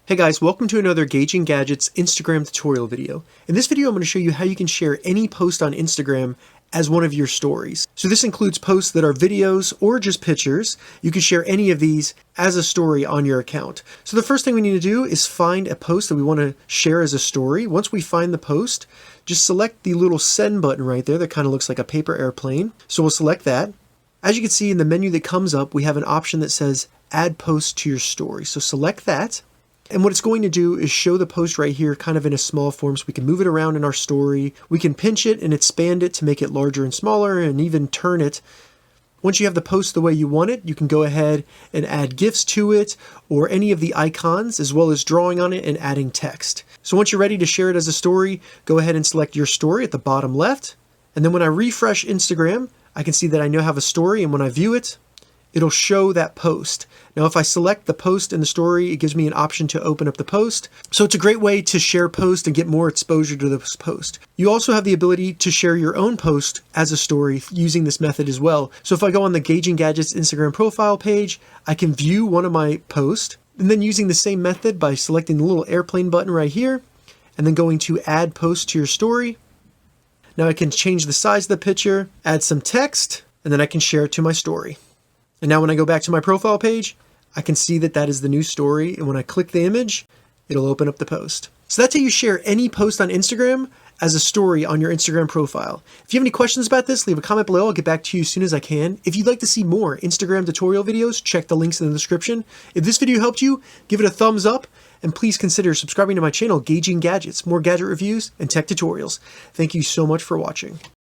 Hey guys, welcome to another Gauging Gadgets Instagram tutorial video. In this video, I'm going to show you how you can share any post on Instagram as one of your stories. So this includes posts that are videos or just pictures. You can share any of these as a story on your account. So the first thing we need to do is find a post that we want to share as a story. Once we find the post, just select the little send button right there that kind of looks like a paper airplane. So we'll select that. As you can see in the menu that comes up, we have an option that says add post to your story. So select that. And what it's going to do is show the post right here kind of in a small form so we can move it around in our story. We can pinch it and expand it to make it larger and smaller and even turn it. Once you have the post the way you want it, you can go ahead and add GIFs to it or any of the icons as well as drawing on it and adding text. So once you're ready to share it as a story, go ahead and select your story at the bottom left. And then when I refresh Instagram, I can see that I now have a story, and when I view it, it'll show that post. Now if I select the post in the story, it gives me an option to open up the post. So it's a great way to share posts and get more exposure to this post. You also have the ability to share your own post as a story using this method as well. So if I go on the Gauging Gadgets Instagram profile page, I can view one of my posts, and then using the same method by selecting the little airplane button right here, and then going to add post to your story. Now I can change the size of the picture, add some text, and then I can share it to my story. And now when I go back to my profile page, I can see that that is the new story. And when I click the image, it'll open up the post. So that's how you share any post on Instagram as a story on your Instagram profile. If you have any questions about this, leave a comment below. I'll get back to you as soon as I can. If you'd like to see more Instagram tutorial videos, check the links in the description. If this video helped you, give it a thumbs up. And please consider subscribing to my channel, Gauging Gadgets, more gadget reviews and tech tutorials. Thank you so much for watching.